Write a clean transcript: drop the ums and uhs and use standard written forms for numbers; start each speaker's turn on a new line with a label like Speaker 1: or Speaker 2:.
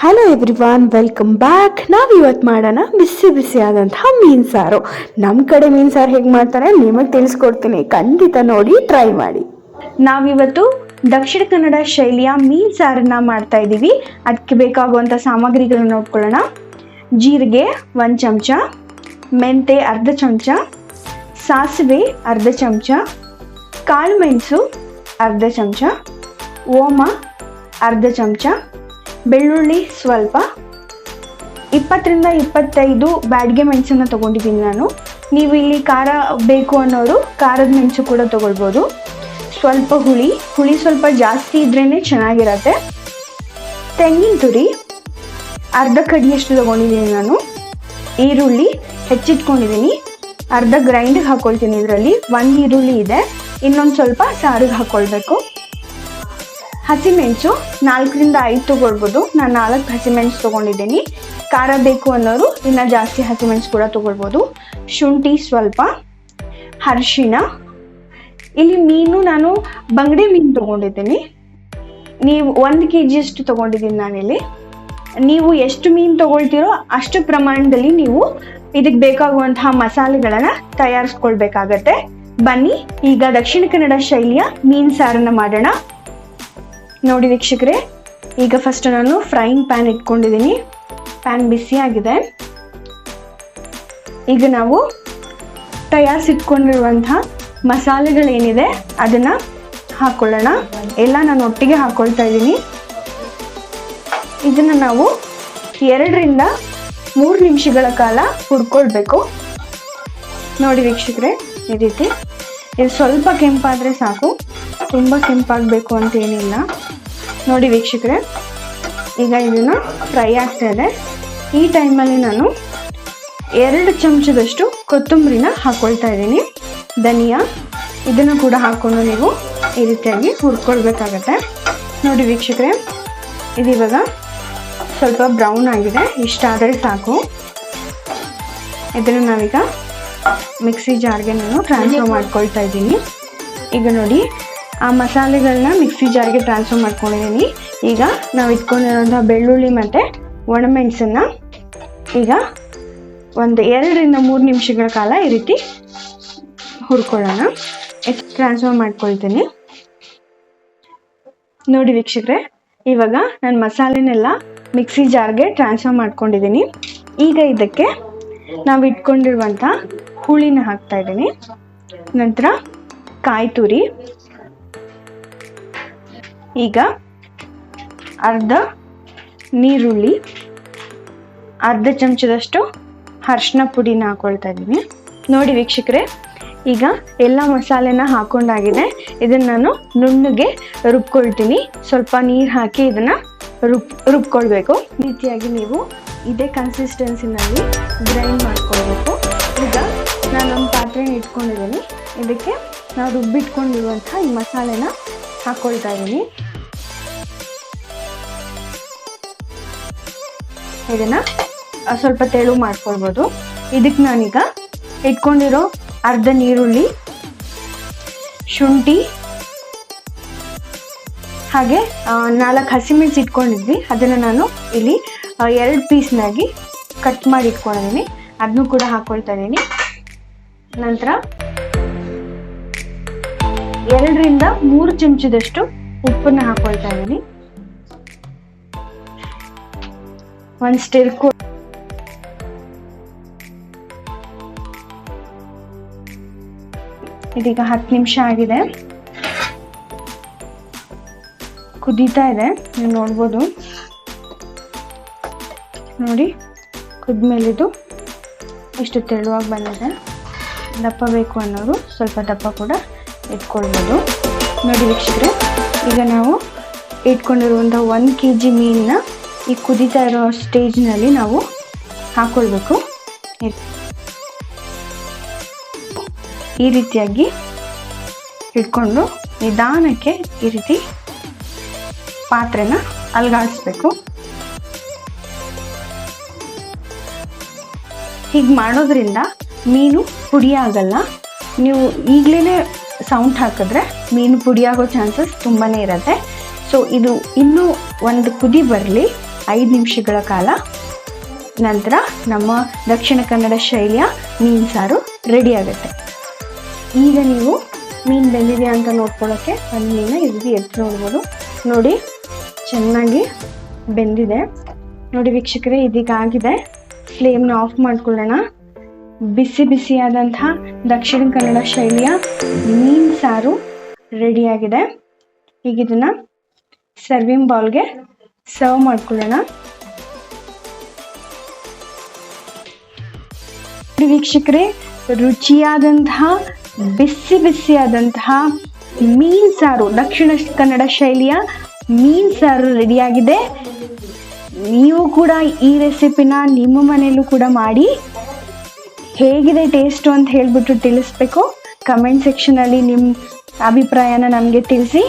Speaker 1: Hello everyone, welcome back. ನಾವು ಇವತ್ತು ಮಾಡೋಣ ಬಿಸಿ ಬಿಸಿಯಾದಂತಹ ಮೀನು ಸಾರು. ನಮ್ಮ ಕಡೆ ಮೀನು ಸಾರು ಹೇಗೆ ಮಾಡ್ತಾರೆ ನಿಮಗೆ ತಿಳಿಸ್ಕೊಡ್ತೀನಿ, ಖಂಡಿತ ನೋಡಿ ಟ್ರೈ ಮಾಡಿ. ನಾವಿವತ್ತು ದಕ್ಷಿಣ ಕನ್ನಡ ಶೈಲಿಯ ಮೀನು ಸಾರನ್ನ ಮಾಡ್ತಾ ಇದ್ದೀವಿ. ಅದಕ್ಕೆ ಬೇಕಾಗುವಂಥ ಸಾಮಗ್ರಿಗಳನ್ನ ನೋಡ್ಕೊಳ್ಳೋಣ. ಜೀರಿಗೆ 1 ಚಮಚ, ಮೆಂತೆ ಅರ್ಧ ಚಮಚ, ಸಾಸಿವೆ ಅರ್ಧ ಚಮಚ, ಕಾಳು ಮೆಣಸು ಅರ್ಧ ಚಮಚ, ಓಮ ಅರ್ಧ ಚಮಚ, ಬೆಳ್ಳುಳ್ಳಿ ಸ್ವಲ್ಪ, 20 ರಿಂದ 25 ಬ್ಯಾಡ್ಗೆ ಮೆಣಸನ್ನು ತೊಗೊಂಡಿದ್ದೀನಿ ನಾನು. ನೀವು ಇಲ್ಲಿ ಖಾರ ಬೇಕು ಅನ್ನೋರು ಖಾರದ ಮೆಣಸು ಕೂಡ ತೊಗೊಳ್ಬೋದು. ಸ್ವಲ್ಪ ಹುಳಿ ಸ್ವಲ್ಪ ಜಾಸ್ತಿ ಇದ್ರೇ ಚೆನ್ನಾಗಿರತ್ತೆ. ತೆಂಗಿನ ತುರಿ ಅರ್ಧ ಕಡಿಯಷ್ಟು ತೊಗೊಂಡಿದ್ದೀನಿ ನಾನು. ಈರುಳ್ಳಿ ಹೆಚ್ಚಿಟ್ಕೊಂಡಿದ್ದೀನಿ, ಅರ್ಧ ಗ್ರೈಂಡಿಗೆ ಹಾಕ್ಕೊಳ್ತೀನಿ. ಇದರಲ್ಲಿ 1 ಈರುಳ್ಳಿ ಇದೆ, ಇನ್ನೊಂದು ಸ್ವಲ್ಪ ಸಾರಿಗೆ ಹಾಕ್ಕೊಳ್ಬೇಕು. ಹಸಿಮೆಣಸು 4 ರಿಂದ 5 ತೊಗೊಳ್ಬೋದು. ನಾನು 4 ಹಸಿಮೆಣಸು ತೊಗೊಂಡಿದ್ದೀನಿ. ಖಾರ ಬೇಕು ಅನ್ನೋರು ಇನ್ನು ಜಾಸ್ತಿ ಹಸಿಮೆಣಸು ಕೂಡ ತೊಗೊಳ್ಬೋದು. ಶುಂಠಿ ಸ್ವಲ್ಪ, ಅರಿಶಿಣ. ಇಲ್ಲಿ ಮೀನು ನಾನು ಬಂಗಡೆ ಮೀನು ತೊಗೊಂಡಿದ್ದೀನಿ. ನೀವು 1 kg ತೊಗೊಂಡಿದ್ದೀನಿ ನಾನಿಲ್ಲಿ. ನೀವು ಎಷ್ಟು ಮೀನು ತೊಗೊಳ್ತೀರೋ ಅಷ್ಟು ಪ್ರಮಾಣದಲ್ಲಿ ನೀವು ಇದಕ್ಕೆ ಬೇಕಾಗುವಂತಹ ಮಸಾಲೆಗಳನ್ನು ತಯಾರಿಸ್ಕೊಳ್ಬೇಕಾಗತ್ತೆ. ಬನ್ನಿ ಈಗ ದಕ್ಷಿಣ ಕನ್ನಡ ಶೈಲಿಯ ಮೀನು ಸಾರನ್ನು ಮಾಡೋಣ. ನೋಡಿ ವೀಕ್ಷಕರೇ, ಈಗ ಫಸ್ಟ್ ನಾನು ಫ್ರೈಯಿಂಗ್ ಪ್ಯಾನ್ ಇಟ್ಕೊಂಡಿದ್ದೀನಿ. ಪ್ಯಾನ್ ಬಿಸಿಯಾಗಿದೆ. ಈಗ ನಾವು ತಯಾರಿಸಿಟ್ಕೊಂಡಿರುವಂತಹ ಮಸಾಲೆಗಳೇನಿದೆ ಅದನ್ನು ಹಾಕ್ಕೊಳ್ಳೋಣ. ಎಲ್ಲ ನಾನು ಒಟ್ಟಿಗೆ ಹಾಕ್ಕೊಳ್ತಾ ಇದ್ದೀನಿ. ಇದನ್ನು ನಾವು 2 ರಿಂದ 3 ನಿಮಿಷಗಳ ಕಾಲ ಹುರ್ಕೊಳ್ಬೇಕು. ನೋಡಿ ವೀಕ್ಷಕರೇ, ಈ ರೀತಿ ಇದು ಸ್ವಲ್ಪ ಕೆಂಪಾದರೆ ಸಾಕು, ತುಂಬ ಕೆಂಪಾಗಬೇಕು ಅಂತ ಏನಿಲ್ಲ. ನೋಡಿ ವೀಕ್ಷಕರೇ, ಈಗ ಇದನ್ನು ಫ್ರೈ ಆಗ್ತಾ ಇದೆ. ಈ ಟೈಮಲ್ಲಿ ನಾನು 2 ಚಮಚದಷ್ಟು ಕೊತ್ತಂಬರಿನ ಹಾಕ್ಕೊಳ್ತಾ ಇದ್ದೀನಿ. ಧನಿಯಾ ಇದನ್ನು ಕೂಡ ಹಾಕ್ಕೊಂಡು ನೀವು ಈ ರೀತಿಯಾಗಿ ಹುರ್ಕೊಳ್ಬೇಕಾಗತ್ತೆ. ನೋಡಿ ವೀಕ್ಷಕರೇ, ಇದು ಇವಾಗ ಸ್ವಲ್ಪ ಬ್ರೌನ್ ಆಗಿದೆ, ಇಷ್ಟಾದರೆ ಸಾಕು. ಇದನ್ನು ನಾವೀಗ ಮಿಕ್ಸಿ ಜಾರ್ಗೆ ನಾನು ಟ್ರಾನ್ಸ್ಫರ್ ಮಾಡ್ಕೊಳ್ತಾ ಇದ್ದೀನಿ. ಈಗ ನೋಡಿ, ಆ ಮಸಾಲೆಗಳನ್ನ ಮಿಕ್ಸಿ ಜಾರ್ಗೆ ಟ್ರಾನ್ಸ್ಫರ್ ಮಾಡ್ಕೊಂಡಿದ್ದೀನಿ. ಈಗ ನಾವು ಇಟ್ಕೊಂಡಿರೋಂಥ ಬೆಳ್ಳುಳ್ಳಿ ಮತ್ತು ಒಣಮೆಣಸನ್ನು ಈಗ 2 ರಿಂದ 3 ನಿಮಿಷಗಳ ಕಾಲ ಈ ರೀತಿ ಹುರ್ಕೊಳ್ಳೋಣ. ಟ್ರಾನ್ಸ್ಫರ್ ಮಾಡ್ಕೊಳ್ತೀನಿ. ನೋಡಿ ವೀಕ್ಷಕರೇ, ಇವಾಗ ನಾನು ಮಸಾಲೆನೆಲ್ಲ ಮಿಕ್ಸಿ ಜಾರ್ಗೆ ಟ್ರಾನ್ಸ್ಫರ್ ಮಾಡ್ಕೊಂಡಿದ್ದೀನಿ. ಈಗ ಇದಕ್ಕೆ ನಾವು ಇಟ್ಕೊಂಡಿರುವಂಥ ಹುಳಿನ ಹಾಕ್ತಾ ಇದ್ದೀನಿ. ನಂತರ ಕಾಯಿ ತುರಿ, ಈಗ ಅರ್ಧ ನೀರುಳ್ಳಿ, ಅರ್ಧ ಚಮಚದಷ್ಟು ಅರಿಶಿನ ಪುಡಿನ ಹಾಕ್ಕೊಳ್ತಾ ಇದ್ದೀನಿ. ನೋಡಿ ವೀಕ್ಷಕರೇ, ಈಗ ಎಲ್ಲ ಮಸಾಲೆನ ಹಾಕೊಂಡಾಗಿದೆ. ಇದನ್ನು ನಾನು ನುಣ್ಣಗೆ ರುಬ್ಕೊಳ್ತೀನಿ. ಸ್ವಲ್ಪ ನೀರು ಹಾಕಿ ಇದನ್ನು ರುಬ್ಕೊಳ್ಬೇಕು. ಈ ರೀತಿಯಾಗಿ ನೀವು ಇದೇ ಕನ್ಸಿಸ್ಟೆನ್ಸಿನಲ್ಲಿ ಗ್ರೈಂಡ್ ಮಾಡ್ಕೊಳ್ಬೇಕು. ಈಗ ನಾನೊಂದು ಪಾತ್ರೆನ ಇಟ್ಕೊಂಡಿದ್ದೀನಿ. ಇದಕ್ಕೆ ನಾವು ರುಬ್ಬಿಟ್ಕೊಂಡಿರುವಂಥ ಈ ಮಸಾಲೆನ ಹಾಕ್ಕೊಳ್ತಾ ಇದ್ದೀನಿ. ಇದನ್ನು ಸ್ವಲ್ಪ ತೆಳು ಮಾಡ್ಕೊಳ್ಬೋದು. ಇದಕ್ಕೆ ನಾನೀಗ ಇಟ್ಕೊಂಡಿರೋ ಅರ್ಧ ನೀರುಳ್ಳಿ, ಶುಂಠಿ ಹಾಗೆ 4 ಹಸಿಮೆಣಸು ಇಟ್ಕೊಂಡಿದ್ವಿ, ಅದನ್ನು ನಾನು ಇಲ್ಲಿ 2 ಪೀಸ್ನಾಗಿ ಕಟ್ ಮಾಡಿ ಇಟ್ಕೊಂಡಿದ್ದೀನಿ. ಅದನ್ನು ಕೂಡ ಹಾಕ್ಕೊಳ್ತಾ ಇದ್ದೀನಿ. ನಂತರ 2 ರಿಂದ 3 ಚಮಚದಷ್ಟು ಉಪ್ಪನ್ನು ಹಾಕ್ಕೊಳ್ತಾ ಇದ್ದೀನಿ. 1 ಸ್ಟಿರ್ ಇದೀಗ 10 ನಿಮಿಷ ಆಗಿದೆ, ಕುದೀತಾ ಇದೆ. ನೀವು ನೋಡ್ಬೋದು. ನೋಡಿ, ಕುದ್ಮೇಲಿದು ಇಷ್ಟು ತೆಳುವಾಗಿ ಬಂದಿದೆ. ದಪ್ಪ ಬೇಕು ಅನ್ನೋರು ಸ್ವಲ್ಪ ದಪ್ಪ ಕೂಡ ಇಟ್ಕೊಳ್ಬೋದು. ನೋಡಿ ವೀಕ್ಷಕರೇ, ಈಗ ನಾವು ಇಟ್ಕೊಂಡಿರುವಂಥ 1 kg ಮೀನನ್ನ ಈ ಕುದೀತಾ ಇರೋ ಸ್ಟೇಜ್ನಲ್ಲಿ ನಾವು ಹಾಕ್ಕೊಳ್ಬೇಕು. ಈ ರೀತಿಯಾಗಿ ಇಟ್ಕೊಂಡು ನಿಧಾನಕ್ಕೆ ಈ ರೀತಿ ಪಾತ್ರೆನ ಅಲುಗಾಡಿಸ್ಬೇಕು. ಹೀಗೆ ಮಾಡೋದ್ರಿಂದ ಮೀನು ಪುಡಿ ಆಗಲ್ಲ. ನೀವು ಈಗಲೇ ಸೌಂಡ್ ಹಾಕಿದ್ರೆ ಮೀನು ಪುಡಿ ಆಗೋ ಚಾನ್ಸಸ್ ತುಂಬಾ ಇರುತ್ತೆ. ಸೊ ಇದು ಇನ್ನೂ ಒಂದು ಕುದಿ ಬರಲಿ. 5 ನಿಮಿಷಗಳ ಕಾಲ. ನಂತರ ನಮ್ಮ ದಕ್ಷಿಣ ಕನ್ನಡ ಶೈಲಿಯ ಮೀನು ಸಾರು ರೆಡಿ ಆಗುತ್ತೆ. ಈಗ ನೀವು ಮೀನು ಬೆಂದಿದೆ ಅಂತ ನೋಡ್ಕೊಳ್ಳೋಕ್ಕೆ ಒಂದು ಮೀನ ಇದು ಎದ್ದು ನೋಡ್ಬೋದು. ನೋಡಿ ಚೆನ್ನಾಗಿ ಬೆಂದಿದೆ ನೋಡಿ ವೀಕ್ಷಕರೇ. ಇದೀಗ ಆಗಿದೆ. ಫ್ಲೇಮ್ನ ಆಫ್ ಮಾಡ್ಕೊಳ್ಳೋಣ. ಬಿಸಿ ಬಿಸಿಯಾದಂತಹ ದಕ್ಷಿಣ ಕನ್ನಡ ಶೈಲಿಯ ಮೀನು ಸಾರು ರೆಡಿಯಾಗಿದೆ. ಈಗ ಇದನ್ನು ಸರ್ವಿಂಗ್ ಬೌಲ್ಗೆ ಸರ್ವ್ ಮಾಡ್ಕೊಳ್ಳೋಣ. ವೀಕ್ಷಕರೇ, ರುಚಿಯಾದಂತಹ ಬಿಸಿ ಬಿಸಿಯಾದಂತಹ ಮೀನು ಸಾರು, ದಕ್ಷಿಣ ಕನ್ನಡ ಶೈಲಿಯ ಮೀನು ಸಾರು ರೆಡಿಯಾಗಿದೆ. ನೀವು ಕೂಡ ಈ ರೆಸಿಪಿನ ನಿಮ್ಮ ಮನೆಯಲ್ಲೂ ಕೂಡ ಮಾಡಿ ಹೇಗಿದೆ ಟೇಸ್ಟು ಅಂತ ಹೇಳಿಬಿಟ್ಟು ತಿಳಿಸ್ಬೇಕು. ಕಮೆಂಟ್ ಸೆಕ್ಷನಲ್ಲಿ ನಿಮ್ಮ ಅಭಿಪ್ರಾಯನ ನಮಗೆ ತಿಳಿಸಿ.